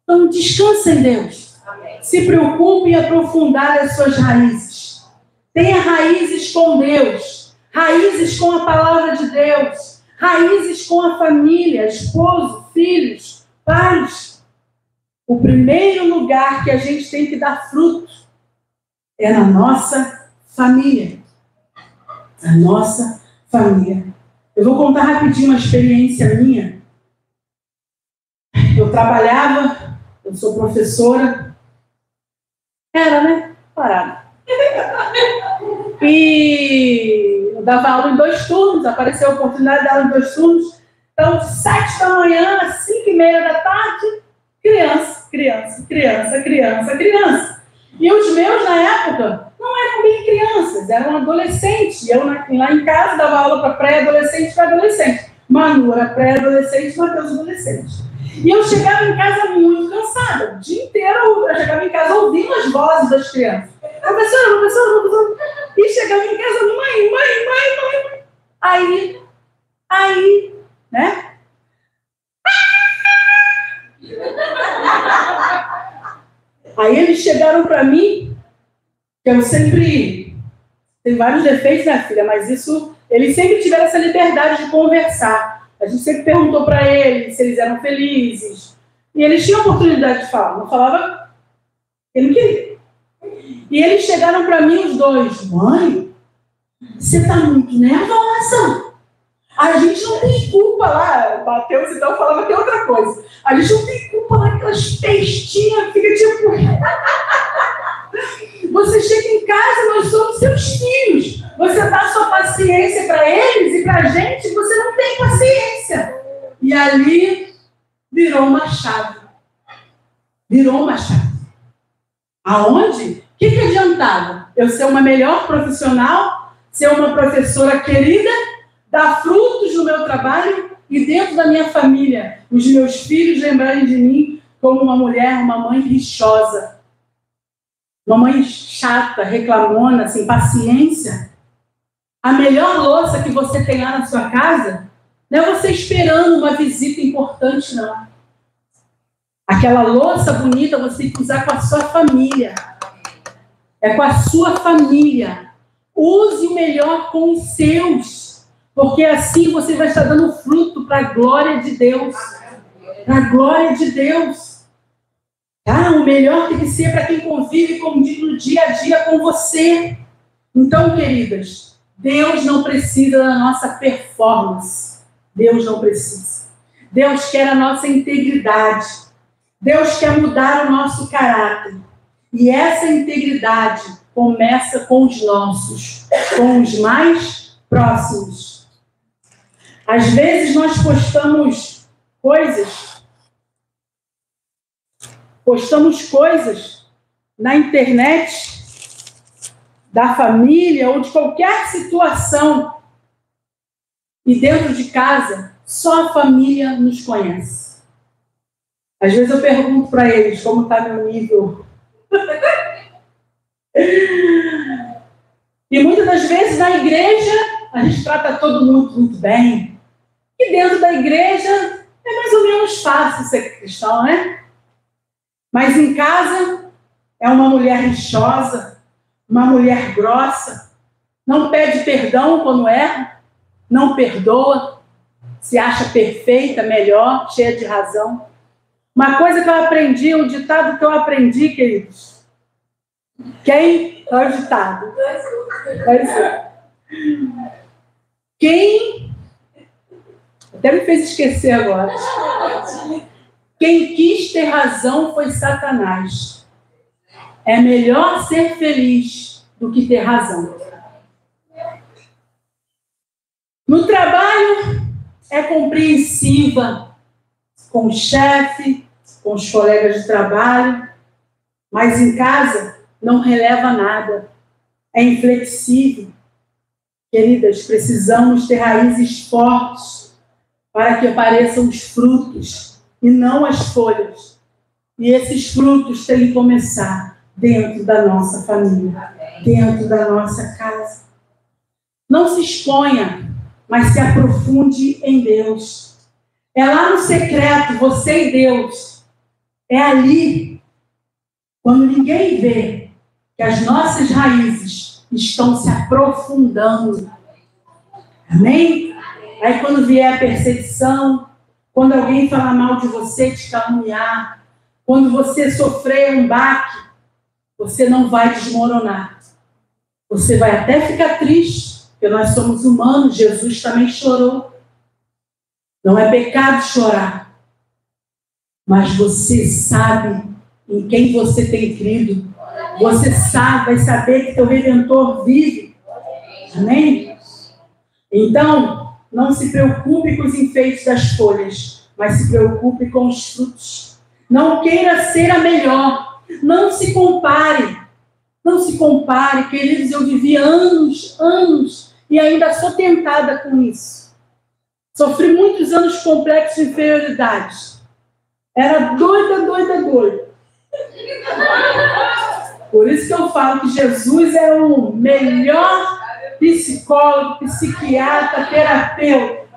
Então, descansa em Deus. Amém. Se preocupe em aprofundar as suas raízes. Tenha raízes com Deus. Raízes com a palavra de Deus. Raízes com a família, esposo, filhos, pais. O primeiro lugar que a gente tem que dar fruto é na nossa família. A nossa família. Eu vou contar rapidinho uma experiência minha. Eu trabalhava, eu sou professora. Era, né? Parada. E eu dava aula em 2 turnos, apareceu a oportunidade de dar aula em 2 turnos. Então, de 7 da manhã às 5h30 da tarde, criança. E os meus, na época, não eram bem crianças, eram adolescentes. Eu, lá em casa, dava aula para pré-adolescente e para adolescente. Manu era pré-adolescente, Matheus adolescente. E eu chegava em casa muito cansada. O dia inteiro eu chegava em casa ouvindo as vozes das crianças. Professora. E chegava em casa, mãe. Aí, né? Aí eles chegaram para mim, que eu sempre... Tem vários defeitos, né, filha? Mas isso... Eles sempre tiveram essa liberdade de conversar. A gente sempre perguntou para eles se eles eram felizes. E eles tinham a oportunidade de falar. Não falava... Ele não queria. E eles chegaram para mim, os dois. Mãe, você está muito nervosa. A gente não tem culpa lá. Matheus, então, falava que é outra coisa. A gente não tem culpa lá, aquelas pestinhas, fica tipo... Você chega em casa, nós somos seus filhos. Você dá sua paciência para eles e para a gente, você não tem paciência. E ali virou uma chave. Aonde? O que adiantava? Eu ser uma melhor profissional, ser uma professora querida, dar frutos no meu trabalho e dentro da minha família, os meus filhos lembrarem de mim como uma mulher, uma mãe rixosa. Uma mãe chata, reclamona, sem paciência. A melhor louça que você tem lá na sua casa não é você esperando uma visita importante, não. Aquela louça bonita você tem que usar com a sua família. É com a sua família. Use o melhor com os seus. Porque assim você vai estar dando fruto para a glória de Deus. Para a glória de Deus. Tá? O melhor tem que ser para quem convive no dia a dia com você. Então, queridas, Deus não precisa da nossa performance. Deus não precisa. Deus quer a nossa integridade. Deus quer mudar o nosso caráter. E essa integridade começa com os nossos, com os mais próximos. Às vezes nós postamos coisas na internet da família ou de qualquer situação e dentro de casa só a família nos conhece. Às vezes eu pergunto para eles como está meu nível. E muitas das vezes na igreja a gente trata todo mundo muito bem. E dentro da igreja é mais ou menos fácil ser cristão, né? Mas em casa é uma mulher rixosa, uma mulher grossa, não pede perdão quando erra, não perdoa, se acha perfeita, melhor, cheia de razão. Uma coisa que eu aprendi, um ditado que eu aprendi, queridos. Olha o ditado. Até me fez esquecer agora. Quem quis ter razão foi Satanás. É melhor ser feliz do que ter razão. No trabalho, é compreensiva com o chefe, com os colegas de trabalho, mas em casa não releva nada. É inflexível. Queridas, precisamos ter raízes fortes para que apareçam os frutos e não as folhas. E esses frutos têm que começar dentro da nossa família, dentro da nossa casa. Não se exponha, mas se aprofunde em Deus. É lá no secreto, você e Deus. É ali, quando ninguém vê, que as nossas raízes estão se aprofundando. Amém? Aí quando vier a perseguição, quando alguém falar mal de você, te caluniar, quando você sofrer um baque, você não vai desmoronar. Você vai até ficar triste, Porque nós somos humanos, Jesus também chorou. Não é pecado chorar. Mas você sabe em quem você tem crido. Você sabe, vai saber que teu Redentor vive. Amém? Então, não se preocupe com os enfeites das folhas, mas se preocupe com os frutos. Não queira ser a melhor. Não se compare. Não se compare, queridos. Eu vivi anos, e ainda sou tentada com isso. Sofri muitos anos de complexo de inferioridade. Era doida. Por isso que eu falo que Jesus é o melhor psicólogo, psiquiatra, terapeuta.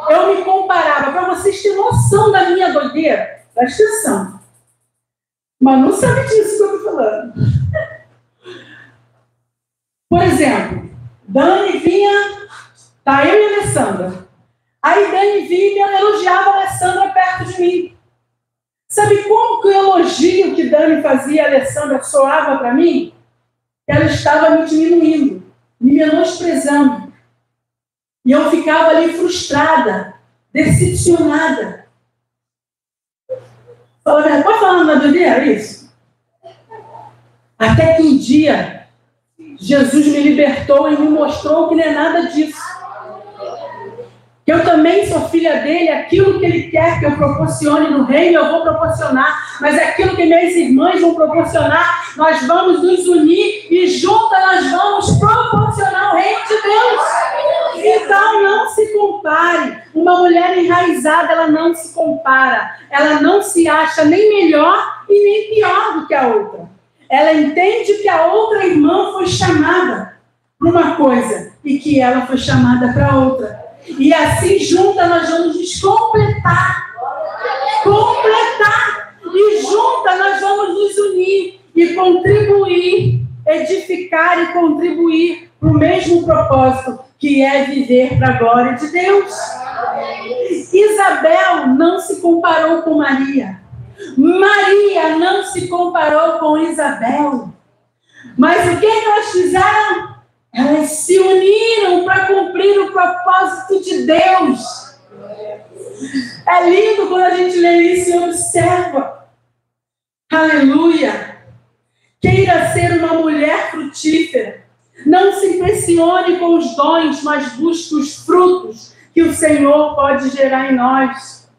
Eu me comparava, para vocês terem noção da minha doideira, presta atenção. Mas não sabe disso que eu estou falando. Por exemplo, Dani vinha, tá eu e a Alessandra. Aí Dani vinha e elogiava a Alessandra perto de mim. Sabe como que o elogio que Dani fazia a Alessandra soava para mim? Ela estava me diminuindo, me menosprezando. E eu ficava ali frustrada, decepcionada. Pode falar na doideira isso? Até que um dia, Jesus me libertou e me mostrou que não é nada disso. Que eu também sou filha dele, aquilo que ele quer que eu proporcione no reino, eu vou proporcionar, mas aquilo que minhas irmãs vão proporcionar, nós vamos nos unir e juntas nós vamos proporcionar o reino de Deus. Então não se compare. Uma mulher enraizada, ela não se compara, ela não se acha nem melhor e nem pior do que a outra. Ela entende que a outra irmã foi chamada para uma coisa e que ela foi chamada para outra. E assim, juntas, nós vamos nos completar. E juntas, nós vamos nos unir e contribuir, edificar e contribuir para o mesmo propósito, que é viver para a glória de Deus. Isabel não se comparou com Maria. Maria não se comparou com Isabel. Mas o que elas fizeram? Elas se uniram para cumprir o propósito de Deus. É lindo quando a gente lê isso e observa. Aleluia. Queira ser uma mulher frutífera. Não se impressione com os dons, mas busque os frutos que o Senhor pode gerar em nós.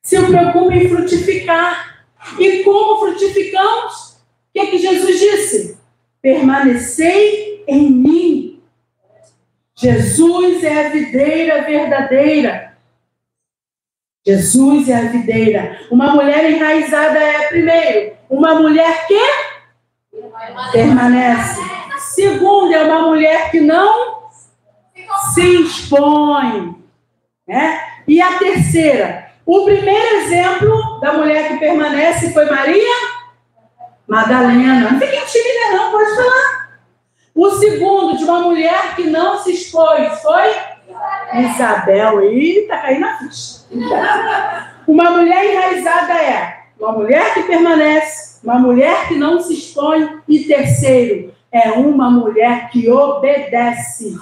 Se preocupe em frutificar. E como frutificamos? O que é que Jesus disse? Permanecei em mim. Jesus é a videira verdadeira. Jesus é a videira. Uma mulher enraizada é, primeiro, uma mulher que permanece. Segundo, é uma mulher que não se expõe. Né? E a terceira, o primeiro exemplo da mulher que permanece foi Maria Madalena. Não fiquem tímida não, pode falar. O segundo, de uma mulher que não se expôs, foi Isabel. Eita, caiu na ficha. Uma mulher enraizada é uma mulher que permanece, uma mulher que não se expõe. E terceiro, é uma mulher que obedece.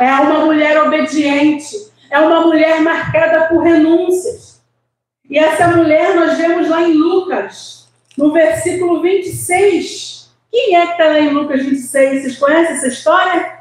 É uma mulher obediente. É uma mulher marcada por renúncias. E essa mulher nós vemos lá em Lucas, no versículo 26. Quem é que está lá em Lucas 26? Vocês conhecem essa história?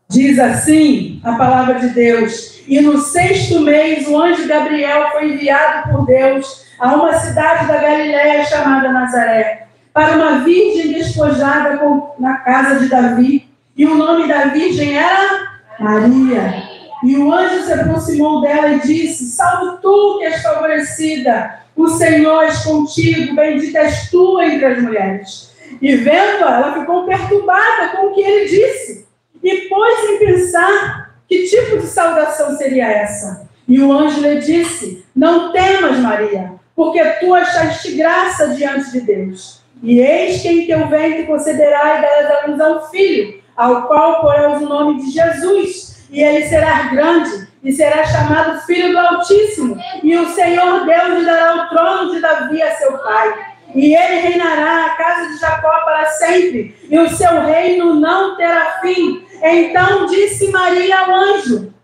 Diz assim a palavra de Deus: e no 6º mês o anjo Gabriel foi enviado por Deus a uma cidade da Galiléia chamada Nazaré, para uma virgem despojada na casa de Davi, e o nome da virgem era Maria. E o anjo se aproximou dela e disse: salve tu que és favorecida, o Senhor é contigo, bendita és tu entre as mulheres. E vendo-a, ela ficou perturbada com o que ele disse, e pôs em pensar que tipo de saudação seria essa. E o anjo lhe disse: não temas, Maria, porque tu achaste graça diante de Deus. E eis que em teu ventre concederá e darás à luz a um filho, ao qual porás o nome de Jesus. E ele será grande e será chamado Filho do Altíssimo. E o Senhor Deus lhe dará o trono de Davi a seu pai. e ele reinará a casa de Jacó para sempre, e o seu reino não terá fim. Então disse Maria ao anjo: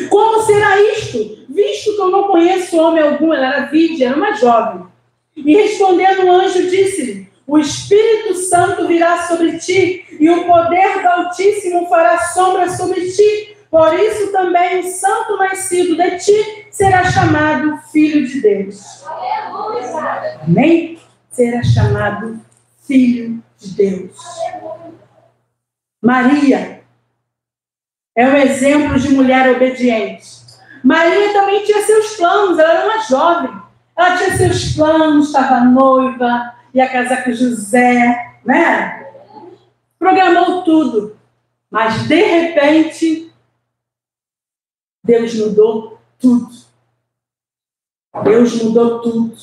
como será isto, visto que eu não conheço homem algum? Ela era virgem, era uma jovem. E respondendo o anjo, disse-lhe: o Espírito Santo virá sobre ti, e o poder do Altíssimo fará sombra sobre ti. Por isso também o santo nascido de ti será chamado Filho de Deus. Amém? Será chamado Filho de Deus. Maria é um exemplo de mulher obediente. Maria também tinha seus planos, ela era uma jovem. Ela tinha seus planos, estava noiva, ia casar com José, né? Programou tudo. Mas, de repente, Deus mudou tudo. Deus mudou tudo.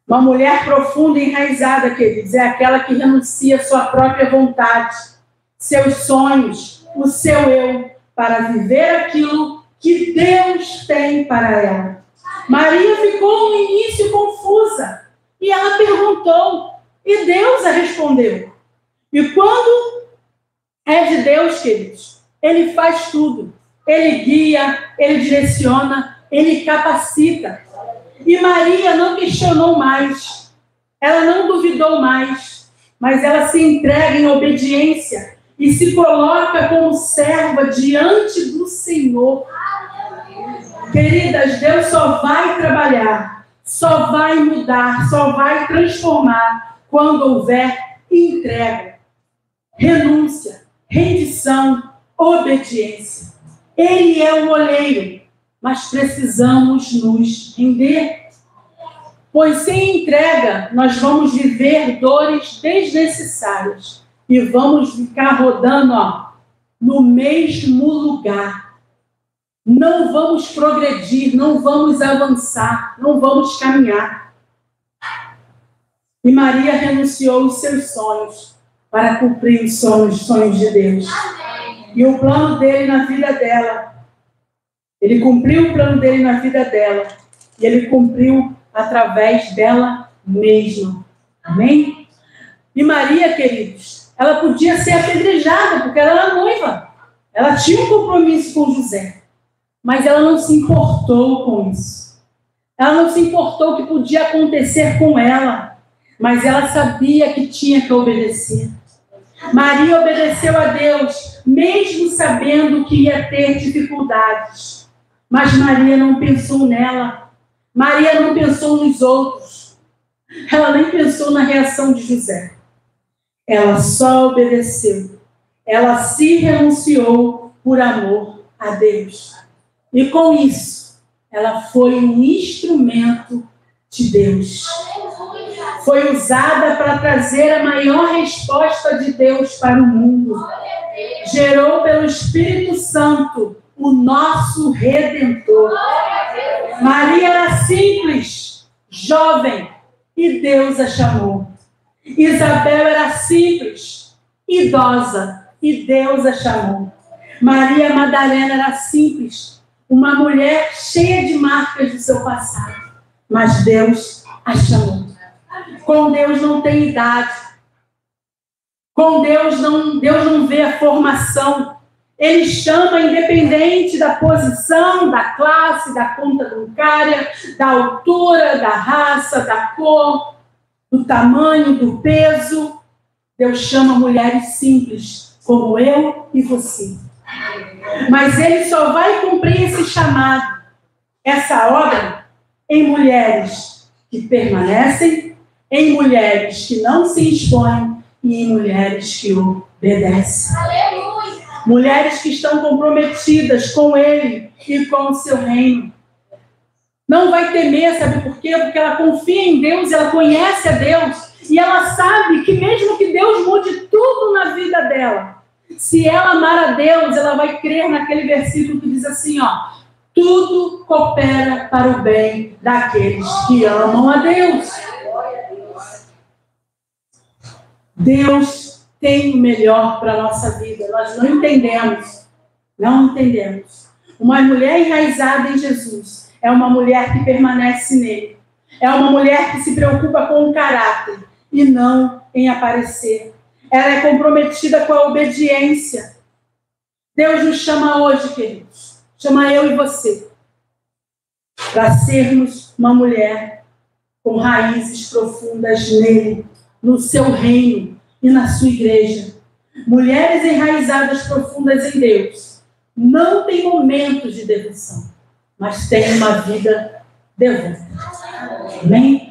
Uma mulher profunda e enraizada, queridos, é aquela que renuncia à sua própria vontade, seus sonhos, o seu eu, para viver aquilo que Deus tem para ela. Maria ficou no início confusa e ela perguntou e Deus a respondeu. E quando é de Deus, queridos, Ele faz tudo. Ele guia, Ele direciona, Ele capacita. E Maria não questionou mais, ela não duvidou mais, mas ela se entrega em obediência e se coloca como serva diante do Senhor. Queridas, Deus só vai trabalhar, só vai mudar, só vai transformar quando houver entrega, renúncia, rendição, obediência. Ele é o oleiro, mas precisamos nos render. Pois sem entrega, nós vamos viver dores desnecessárias e vamos ficar rodando no mesmo lugar. Não vamos progredir, não vamos avançar, não vamos caminhar. E Maria renunciou os seus sonhos para cumprir os sonhos de Deus. E o plano dele na vida dela, ele cumpriu o plano dele na vida dela. E ele cumpriu através dela mesma. Amém? E Maria, queridos, ela podia ser apedrejada, porque ela era noiva. Ela tinha um compromisso com José. Mas ela não se importou com isso. Ela não se importou o que podia acontecer com ela. Mas ela sabia que tinha que obedecer. Maria obedeceu a Deus, mesmo sabendo que ia ter dificuldades. Mas Maria não pensou nela. Maria não pensou nos outros. Ela nem pensou na reação de José. Ela só obedeceu. Ela se renunciou por amor a Deus. E com isso, ela foi um instrumento de Deus. Foi usada para trazer a maior resposta de Deus para o mundo. Gerou pelo Espírito Santo o nosso Redentor. Maria era simples, jovem, e Deus a chamou. Isabel era simples, idosa, e Deus a chamou. Maria Madalena era simples, uma mulher cheia de marcas do seu passado, mas Deus a chamou. Com Deus não tem idade. Com Deus não vê a formação. Ele chama independente da posição, da classe, da conta bancária, da altura, da raça, da cor, do tamanho, do peso. Deus chama mulheres simples, como eu e você. Mas Ele só vai cumprir esse chamado, essa obra, em mulheres que permanecem, em mulheres que não se expõem e em mulheres que obedecem. Aleluia. Mulheres que estão comprometidas com Ele e com o seu reino. Não vai temer, sabe por quê? Porque ela confia em Deus, ela conhece a Deus e ela sabe que mesmo que Deus mude tudo na vida dela, se ela amar a Deus, ela vai crer naquele versículo que diz assim, tudo coopera para o bem daqueles que amam a Deus. Deus tem o melhor para a nossa vida. Nós não entendemos. Não entendemos. Uma mulher enraizada em Jesus é uma mulher que permanece nele. É uma mulher que se preocupa com o caráter e não em aparecer. Ela é comprometida com a obediência. Deus nos chama hoje, queridos. Chama eu e você. Para sermos uma mulher com raízes profundas nele, no seu reino e na sua igreja. Mulheres enraizadas profundas em Deus não têm momentos de devoção, mas têm uma vida devota. Amém?